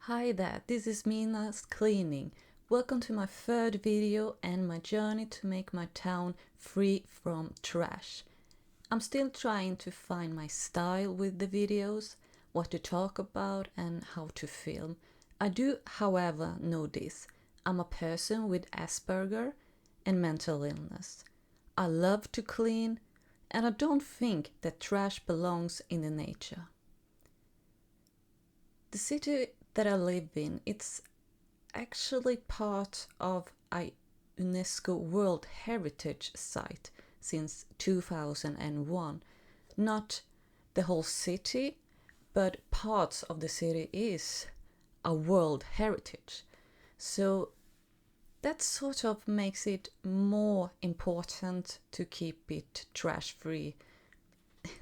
Hi there, this is Mina's Cleaning. Welcome to my third video and my journey to make my town free from trash. I'm still trying to find my style with the videos, what to talk about and how to film. I do, however, know this. I'm a person with Asperger and mental illness. I love to clean and I don't think that trash belongs in the nature. The city that I live in, it's actually part of a UNESCO World Heritage Site since 2001. Not the whole city, but parts of the city is a World Heritage. So that sort of makes it more important to keep it trash free.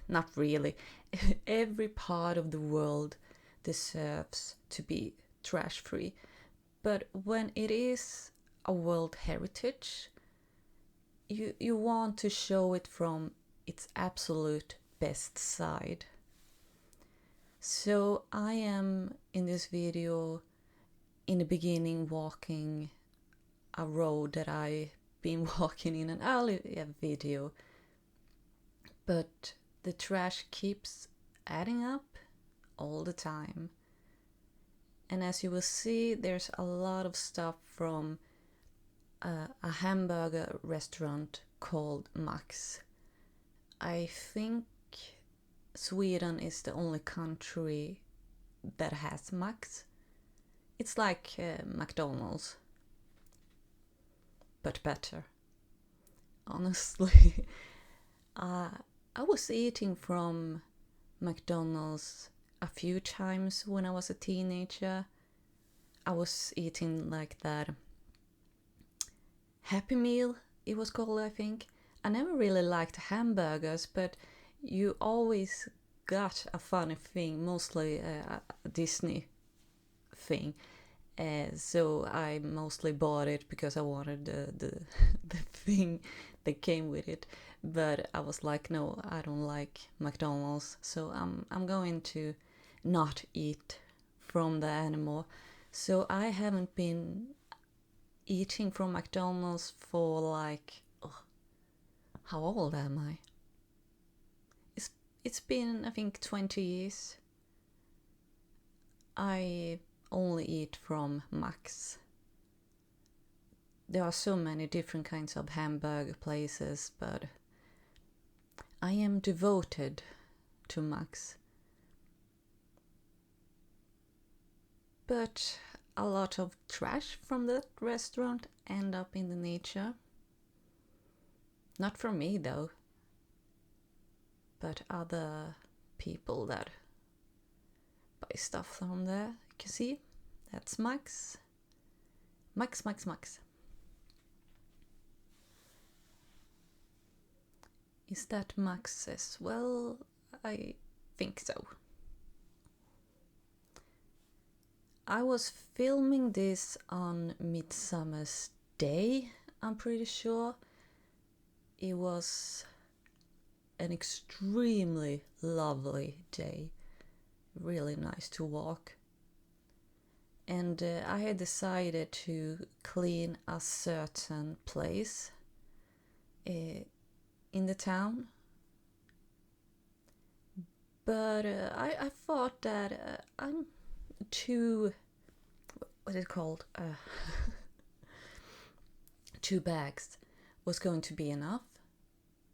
Not really. Every part of the world deserves to be trash free. But when it is a World Heritage, you want to show it from its absolute best side. So I am in this video in the beginning walking a road that I've been walking in an earlier video, but the trash keeps adding up all the time. And as you will see, there's a lot of stuff from a hamburger restaurant called Max. I think Sweden is the only country that has Max. It's like McDonald's, but better. Honestly, I was eating from McDonald's a few times when I was a teenager. I was eating like that Happy Meal, it was called, I think. I never really liked hamburgers, but you always got a funny thing, mostly a Disney thing. So I mostly bought it because I wanted the thing that came with it. But I was like, no, I don't like McDonald's, so I'm going to not eat from there anymore. So I haven't been eating from McDonald's for like, how old am I? It's been, I think, 20 years. I only eat from Max. There are so many different kinds of hamburger places, but I am devoted to Max. But a lot of trash from that restaurant end up in the nature. Not for me though, but other people that buy stuff from there. You can see, that's Max. Max, Max, Max. Is that Max as well? I think so. I was filming this on Midsummer's Day, I'm pretty sure. It was an extremely lovely day. Really nice to walk. And I had decided to clean a certain place in the town. But I thought that I'm too, what is it called? 2 bags was going to be enough,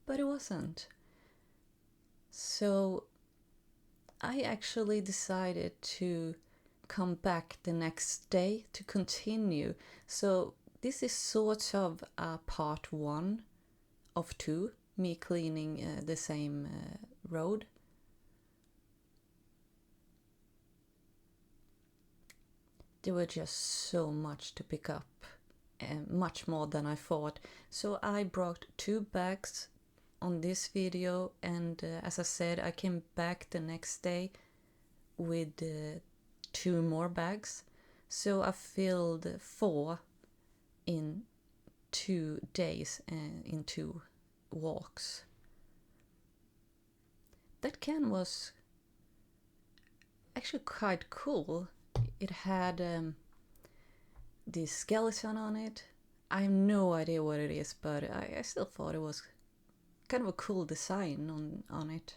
but it wasn't. So I actually decided to come back the next day to continue. So this is sort of a part 1 of 2, me cleaning the same road. There were just so much to pick up, much more than I thought. So I brought 2 bags on this video, and as I said, I came back the next day with 2 more bags. So I filled 4 in 2 days in 2 walks. That can was actually quite cool. It had this skeleton on it. I have no idea what it is, but I still thought it was kind of a cool design on it.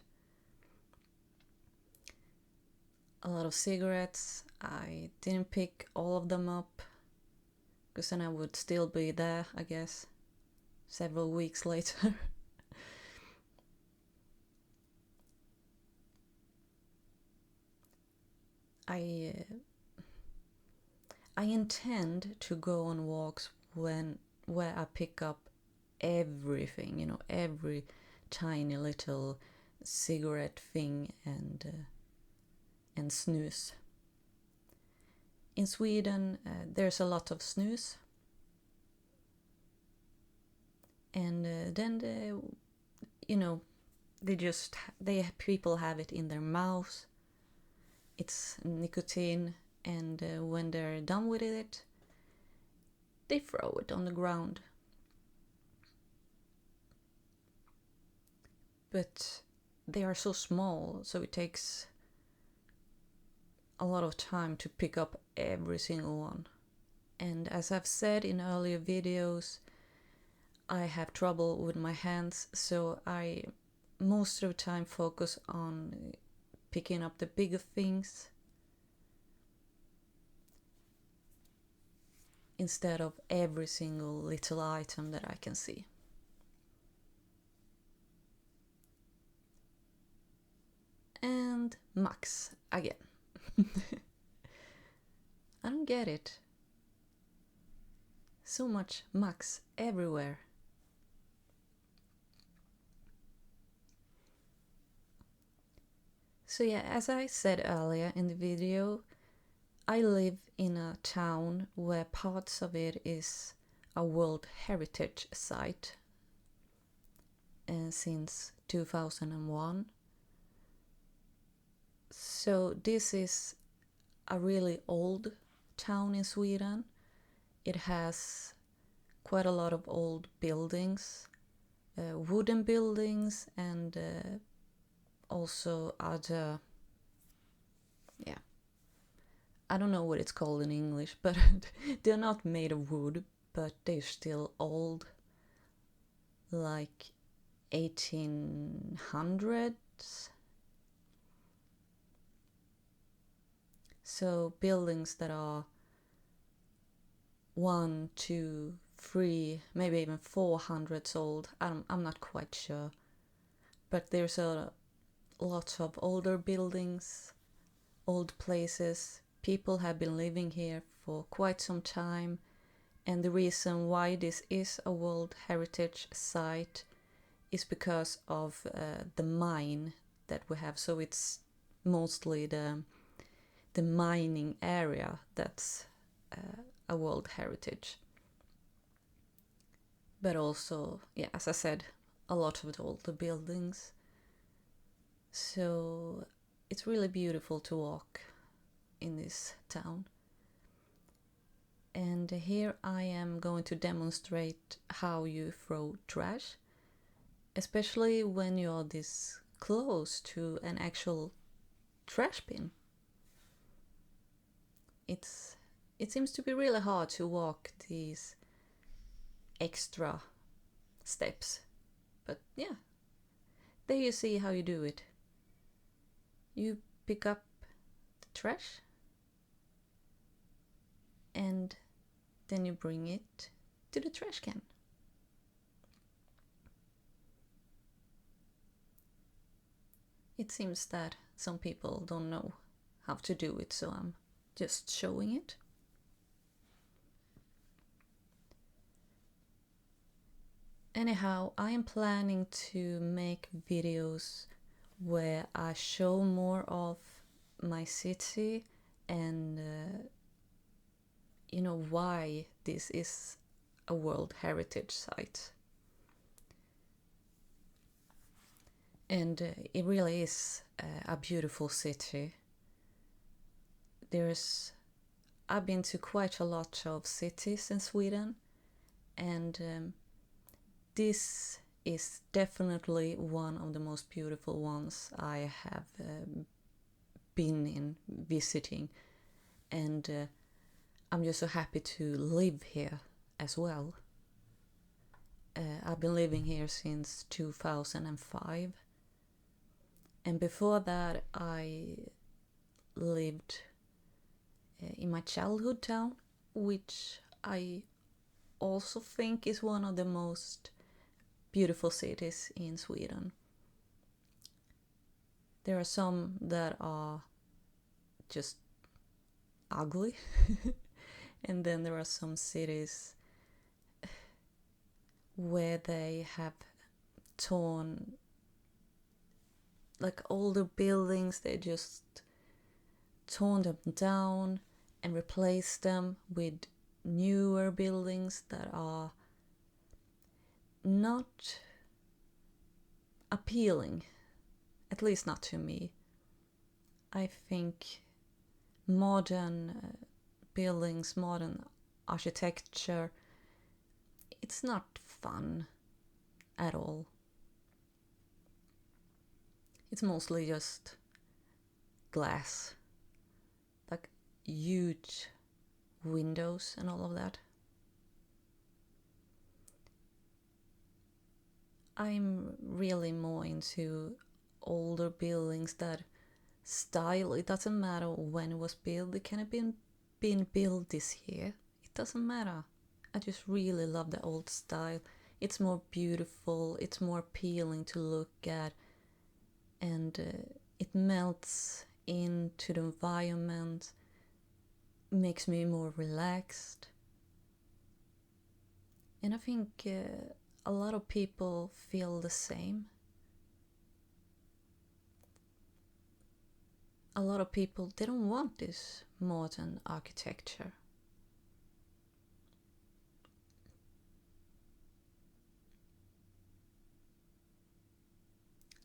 A lot of cigarettes. I didn't pick all of them up because then I would still be there, I guess, several weeks later. I intend to go on walks where I pick up everything, every tiny little cigarette thing and snus. In Sweden, there's a lot of snus, and then people have it in their mouths. It's nicotine, and when they're done with it, they throw it on the ground. But they are so small, so it takes a lot of time to pick up every single one. And as I've said in earlier videos, I have trouble with my hands, so I most of the time focus on picking up the bigger things instead of every single little item that I can see. And Max again. I don't get it. So much Max everywhere. So yeah, as I said earlier in the video, I live in a town where parts of it is a World Heritage Site since 2001. So this is a really old town in Sweden. It has quite a lot of old buildings, wooden buildings, and also other, I don't know what it's called in English, but they're not made of wood, but they're still old, like 1800s. So buildings that are 1, 2, 3, maybe even 400s old. I'm not quite sure. But there's a lot of older buildings, old places. People have been living here for quite some time. And the reason why this is a World Heritage Site is because of the mine that we have. So it's mostly the mining area that's a World Heritage. But also, as I said, a lot of the older buildings. So it's really beautiful to walk in this town. And here I am going to demonstrate how you throw trash, especially when you're this close to an actual trash bin. It seems to be really hard to walk these extra steps. But yeah, there you see how you do it. You pick up the trash and then you bring it to the trash can. It seems that some people don't know how to do it, so I'm just showing it. Anyhow, I am planning to make videos where I show more of my city and why this is a World Heritage Site. And it really is a beautiful city. I've been to quite a lot of cities in Sweden, and this is definitely one of the most beautiful ones I have been in visiting. and I'm just so happy to live here as well. I've been living here since 2005, and before that I lived in my childhood town, which I also think is one of the most beautiful cities in Sweden. There are some that are just ugly, and then there are some cities where they have torn like older buildings, they just torn them down and replaced them with newer buildings that are not appealing, at least not to me. I think modern buildings, modern architecture, it's not fun at all. It's mostly just glass, like huge windows and all of that. I'm really more into older buildings that style. It doesn't matter when it was built. It can have been built this year. It doesn't matter. I just really love the old style. It's more beautiful. It's more appealing to look at, and it melts into the environment. Makes me more relaxed. And I think a lot of people feel the same. A lot of people, they don't want this modern architecture.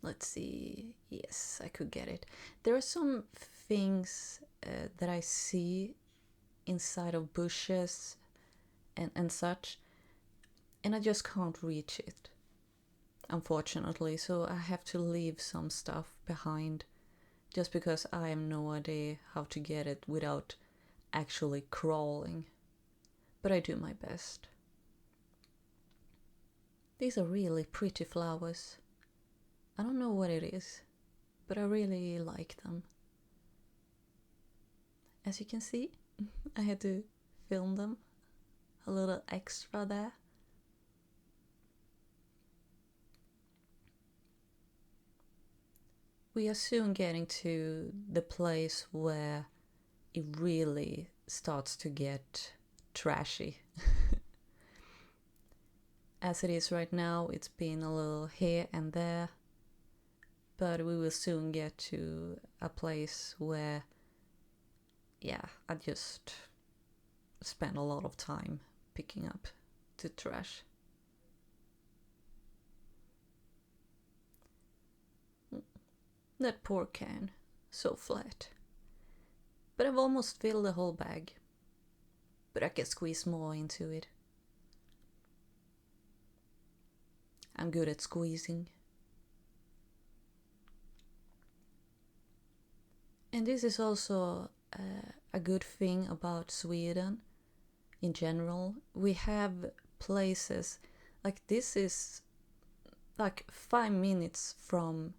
Let's see. Yes, I could get it. There are some things that I see inside of bushes and such, and I just can't reach it, unfortunately. So I have to leave some stuff behind just because I have no idea how to get it without actually crawling. But I do my best. These are really pretty flowers. I don't know what it is, but I really like them. As you can see, I had to film them. A little extra there. We are soon getting to the place where it really starts to get trashy. As it is right now, it's been a little here and there, but we will soon get to a place where, yeah, I just spend a lot of time picking up the trash. That poor can, so flat. But I've almost filled the whole bag. But I can squeeze more into it. I'm good at squeezing. And this is also a good thing about Sweden in general. We have places like this is like 5 minutes from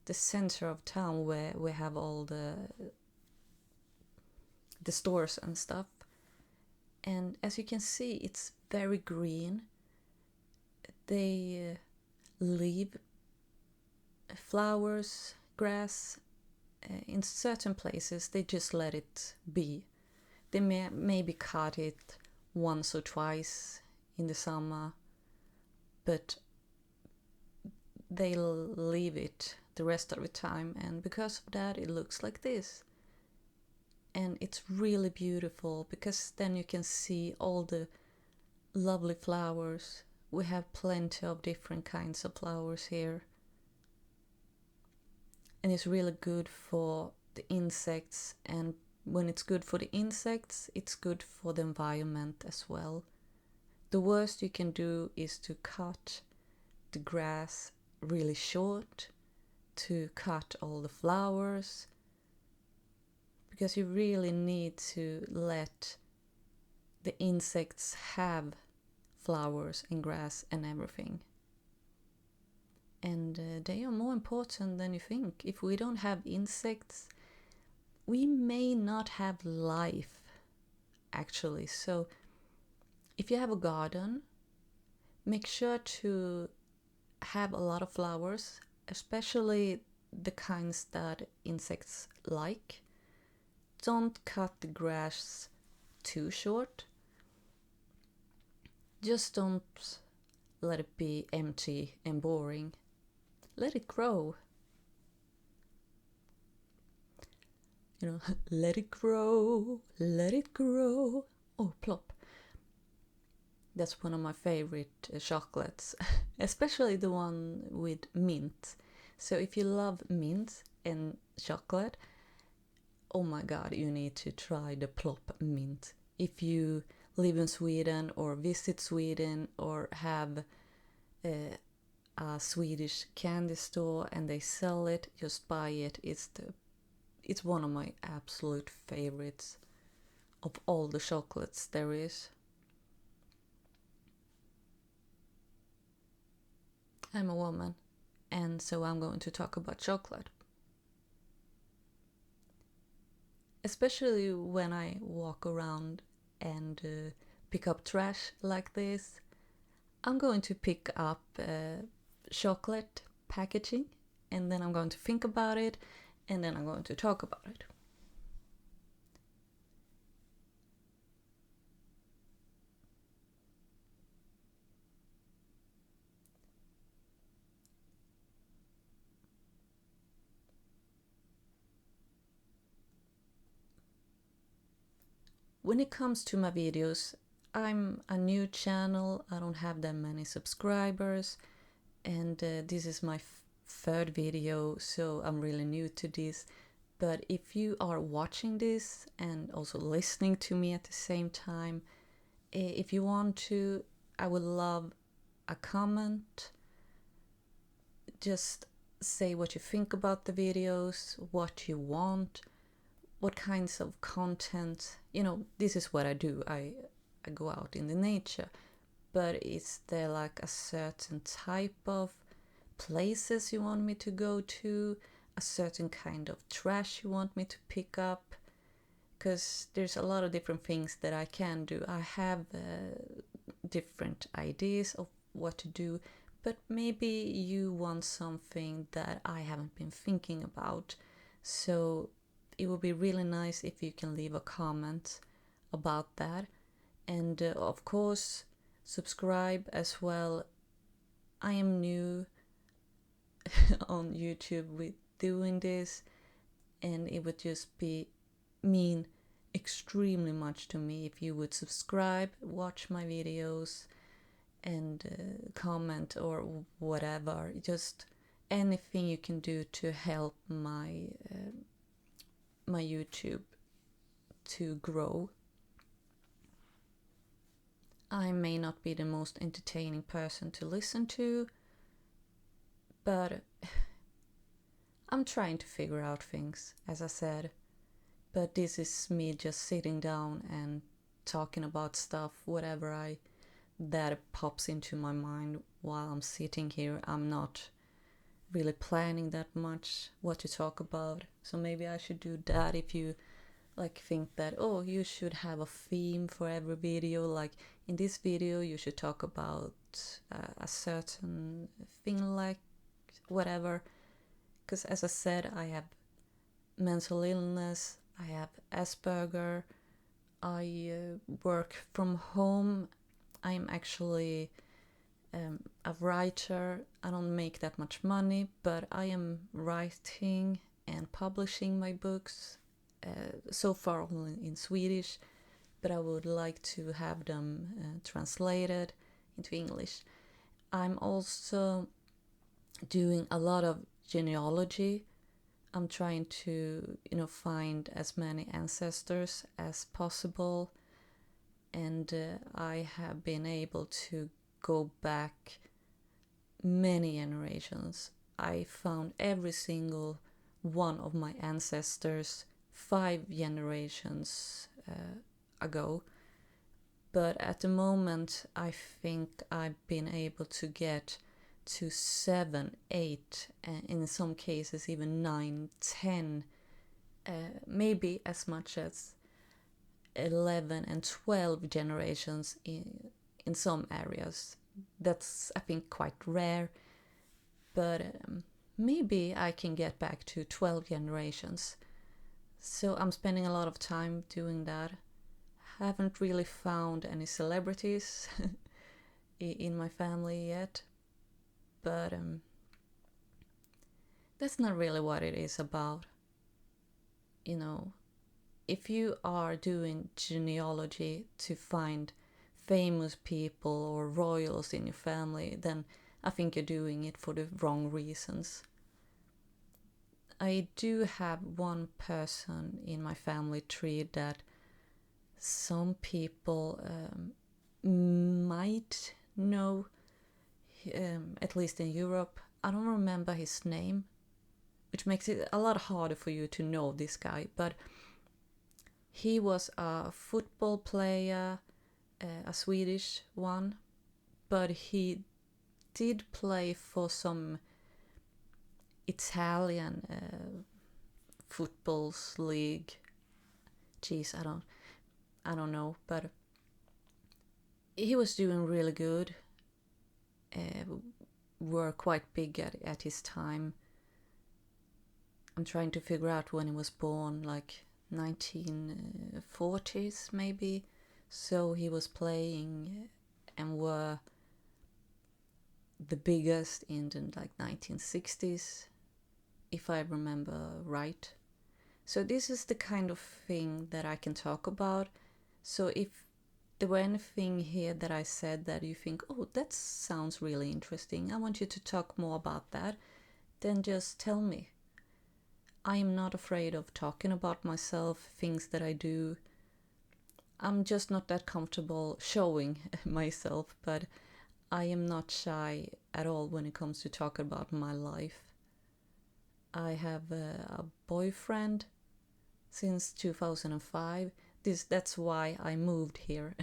the center of town where we have all the stores and stuff. And as you can see, it's very green. They leave flowers, grass. In certain places, they just let it be. They maybe cut it once or twice in the summer, but they'll leave it the rest of the time, and because of that, it looks like this. And it's really beautiful because then you can see all the lovely flowers. We have plenty of different kinds of flowers here. And it's really good for the insects, and when it's good for the insects, it's good for the environment as well. The worst you can do is to cut the grass really short, to cut all the flowers, because you really need to let the insects have flowers and grass and everything. And they are more important than you think. If we don't have insects, we may not have life, actually. So if you have a garden, make sure to have a lot of flowers, especially the kinds that insects like. Don't cut the grass too short. Just don't let it be empty and boring. Let it grow. Let it grow, let it grow. Oh, plop. That's one of my favorite chocolates, especially the one with mint. So if you love mint and chocolate, oh my god, you need to try the plop mint. If you live in Sweden or visit Sweden or have a Swedish candy store and they sell it, just buy it. It's one of my absolute favorites of all the chocolates there is. I'm a woman, and so I'm going to talk about chocolate. Especially when I walk around and pick up trash like this, I'm going to pick up chocolate packaging, and then I'm going to think about it, and then I'm going to talk about it. When it comes to my videos, I'm a new channel, I don't have that many subscribers, and this is my third video, so I'm really new to this. But if you are watching this and also listening to me at the same time, if you want to, I would love a comment. Just say what you think about the videos, what you want, what kinds of content. This is what I do. I go out in the nature, but is there like a certain type of places you want me to go to, a certain kind of trash you want me to pick up? Because there's a lot of different things that I can do. I have different ideas of what to do, but maybe you want something that I haven't been thinking about. So it would be really nice if you can leave a comment about that. And of course, subscribe as well. I am new on YouTube with doing this, and it would just mean extremely much to me if you would subscribe, watch my videos, and comment or whatever. Just anything you can do to help my YouTube to grow. I may not be the most entertaining person to listen to, but I'm trying to figure out things, as I said. But this is me just sitting down and talking about stuff, whatever that pops into my mind while I'm sitting here. I'm not really planning that much what to talk about. So maybe I should do that. If you think that, oh, you should have a theme for every video, like in this video you should talk about a certain thing, like whatever. Because as I said, I have mental illness, I have Asperger, I work from home. I'm actually a writer. I don't make that much money, but I am writing and publishing my books, so far only in Swedish, but I would like to have them translated into English. I'm also doing a lot of genealogy. I'm trying to, find as many ancestors as possible, and I have been able to go back many generations. I found every single one of my ancestors 5 generations ago. But at the moment, I think I've been able to get to 7, 8, and in some cases even 9, 10, maybe as much as 11 and 12 generations in some areas. That's, I think, quite rare, but maybe I can get back to 12 generations. So I'm spending a lot of time doing that. Haven't really found any celebrities in my family yet, but that's not really what it is about. You know, if you are doing genealogy to find famous people or royals in your family, then I think you're doing it for the wrong reasons. I do have one person in my family tree that some people might know, at least in Europe. I don't remember his name, which makes it a lot harder for you to know this guy, but he was a football player, a Swedish one, but he did play for some Italian footballs league. Geez, I don't know, but he was doing really good. Were quite big at his time. I'm trying to figure out when he was born, like 1940s maybe. So he was playing and were the biggest in the like 1960s, if I remember right. So this is the kind of thing that I can talk about. So if there were anything here that I said that you think, oh, that sounds really interesting, I want you to talk more about that, then just tell me. I am not afraid of talking about myself, things that I do. I'm just not that comfortable showing myself, but I am not shy at all when it comes to talking about my life. I have a boyfriend since 2005. That's why I moved here,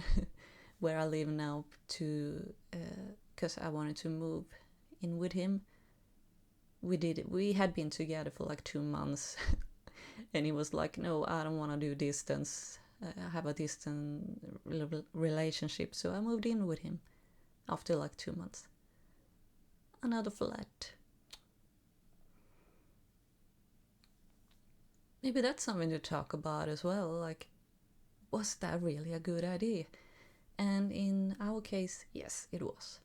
where I live now, to because I wanted to move in with him. We had been together for like 2 months, and he was like, "No, I don't want to do distance. I have a distant relationship," so I moved in with him after like 2 months. Another flat. Maybe that's something to talk about as well. Like, was that really a good idea? And in our case, yes, it was.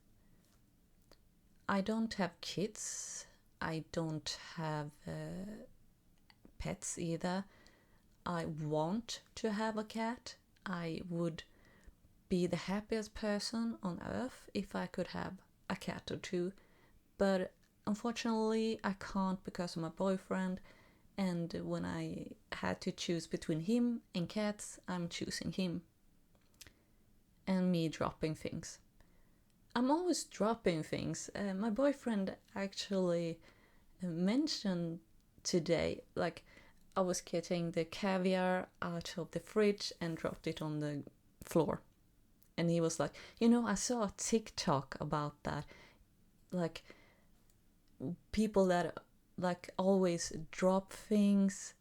I don't have kids. I don't have pets either. I want to have a cat. I would be the happiest person on earth if I could have a cat or two. But unfortunately, I can't because of my boyfriend. And when I had to choose between him and cats, I'm choosing him. And me dropping things. I'm always dropping things. My boyfriend actually mentioned today, like, I was getting the caviar out of the fridge and dropped it on the floor. And he was like, I saw a TikTok about that. Like, people that like always drop things,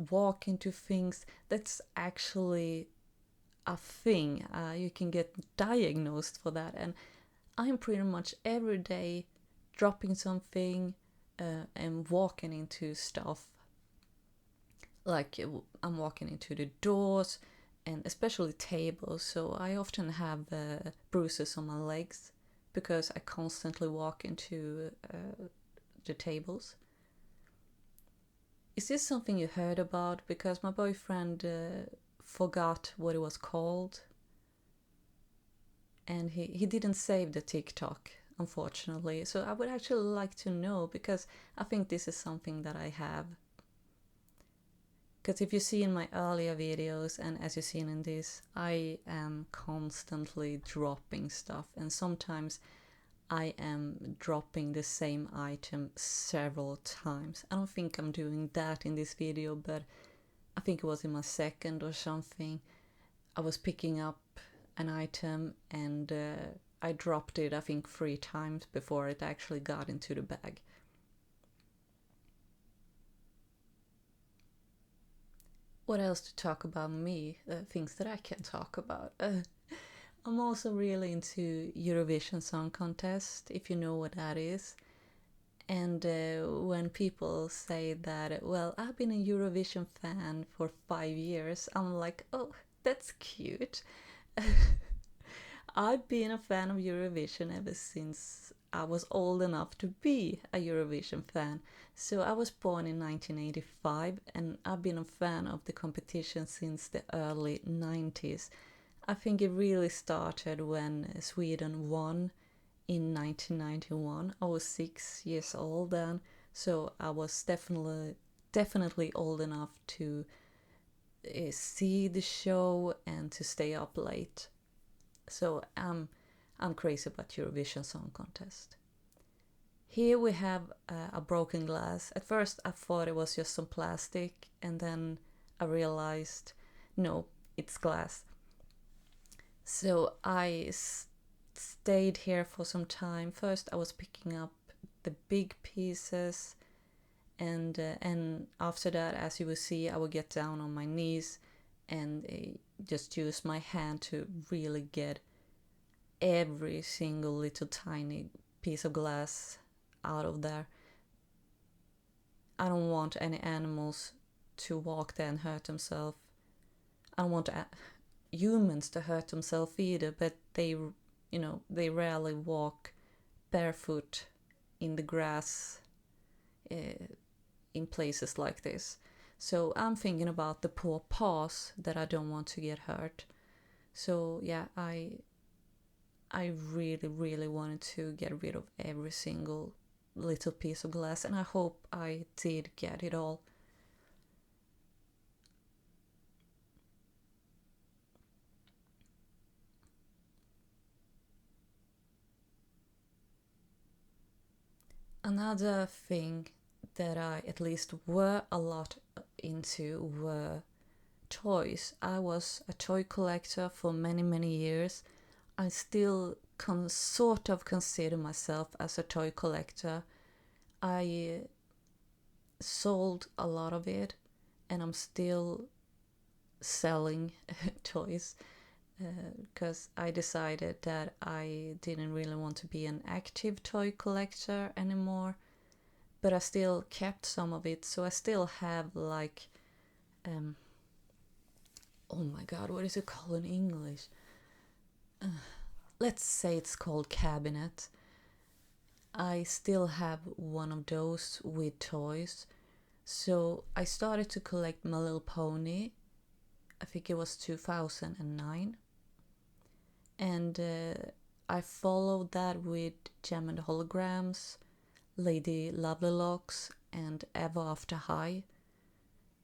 walk into things. That's actually a thing. You can get diagnosed for that. And I'm pretty much every day dropping something and walking into stuff. Like, I'm walking into the doors and especially tables. So I often have bruises on my legs because I constantly walk into the tables. Is this something you heard about? Because my boyfriend forgot what it was called. And he didn't save the TikTok, unfortunately. So I would actually like to know, because I think this is something that I have. Because if you see in my earlier videos, and as you've seen in this, I am constantly dropping stuff. And sometimes I am dropping the same item several times. I don't think I'm doing that in this video, but I think it was in my second or something, I was picking up an item and I dropped it, I think, 3 times before it actually got into the bag. What else to talk about me? Things that I can talk about. I'm also really into Eurovision Song Contest, if you know what that is. And when people say that, well, I've been a Eurovision fan for 5 years, I'm like, oh, that's cute. I've been a fan of Eurovision ever since I was old enough to be a Eurovision fan. So I was born in 1985 and I've been a fan of the competition since the early 90s. I think it really started when Sweden won in 1991. I was 6 years old then, so I was definitely old enough to see the show and to stay up late. So I'm crazy about Eurovision Song Contest. Here we have a broken glass. At first I thought it was just some plastic, and then I realized no, it's glass. So I stayed here for some time. First I was picking up the big pieces, and after that, as you will see, I will get down on my knees and just use my hand to really get every single little tiny piece of glass out of there. I don't want any animals to walk there and hurt themselves. I don't want humans to hurt themselves either, but they rarely walk barefoot in the grass in places like this. So I'm thinking about the poor paws that I don't want to get hurt. So yeah, I really, really wanted to get rid of every single little piece of glass, and I hope I did get it all. Another thing that I at least were a lot into were toys. I was a toy collector for many, many years. I still sort of consider myself as a toy collector. I sold a lot of it, and I'm still selling toys because I decided that I didn't really want to be an active toy collector anymore. But I still kept some of it, so I still have like, oh my god, what is it called in English? Let's say it's called cabinet. I still have one of those with toys. So I started to collect My Little Pony. I think it was 2009. And I followed that with Gem and Holograms, Lady Lovely Locks, and Ever After High.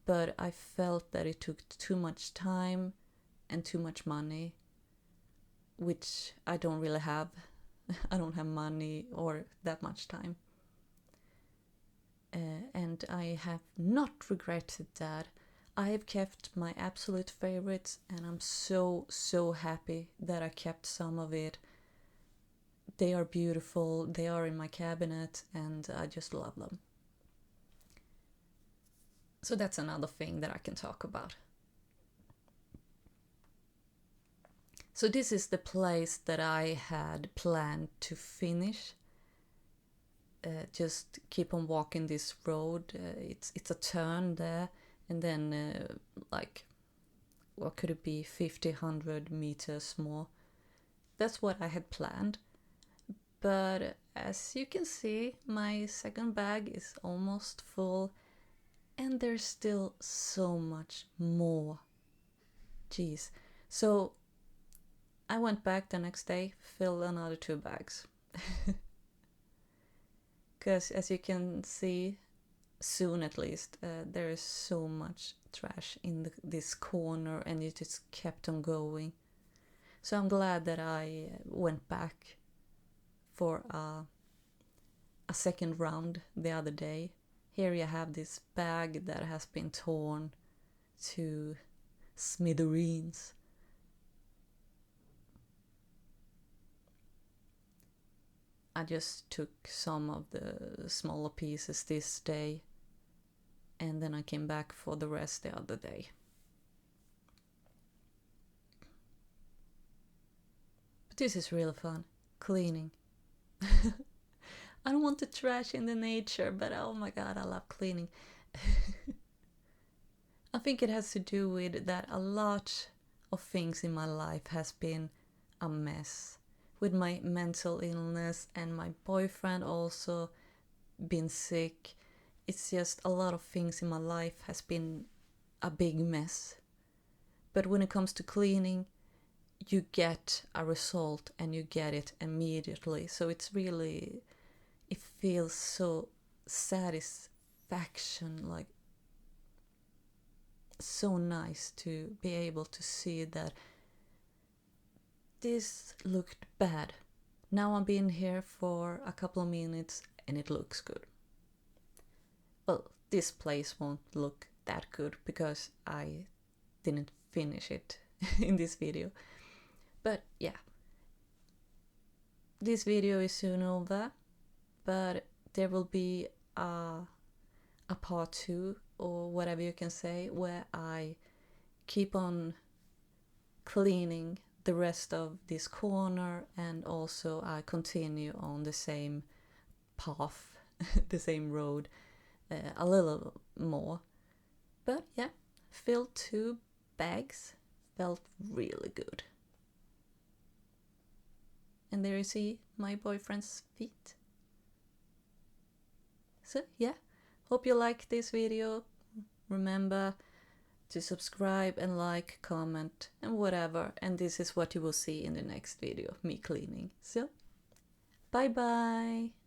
But I felt that it took too much time and too much money, which I don't really have. I don't have money or that much time. And I have not regretted that. I have kept my absolute favorites, and I'm so happy that I kept some of it. They are beautiful, they are in my cabinet, and I just love them. So that's another thing that I can talk about. So this is the place that I had planned to finish. Just keep on walking this road. It's a turn there, and then like, what could it be, 50-100 meters more. That's what I had planned. But as you can see, my second bag is almost full, and there's still so much more. Jeez. So I went back the next day, filled another 2 bags. Because as you can see, soon at least, there is so much trash in this corner, and it just kept on going. So I'm glad that I went back for a second round the other day. Here you have this bag that has been torn to smithereens. I just took some of the smaller pieces this day, and then I came back for the rest the other day. But this is real fun, cleaning. I don't want to trash in the nature, but oh my god, I love cleaning. I think it has to do with that a lot of things in my life has been a mess. With my mental illness and my boyfriend also been sick. It's just a lot of things in my life has been a big mess. But when it comes to cleaning, you get a result and you get it immediately. So it's really, it feels so satisfaction, like so nice to be able to see that this looked bad. Now I've been here for a couple of minutes and it looks good. Well, this place won't look that good because I didn't finish it in this video. But yeah, this video is soon over, but there will be a part 2 or whatever you can say where I keep on cleaning the rest of this corner, and also I continue on the same path, the same road, a little more. But yeah, filled 2 bags, felt really good. And there you see my boyfriend's feet. So yeah, hope you like this video. Remember to subscribe and like, comment and whatever. And this is what you will see in the next video, me cleaning. So, bye bye!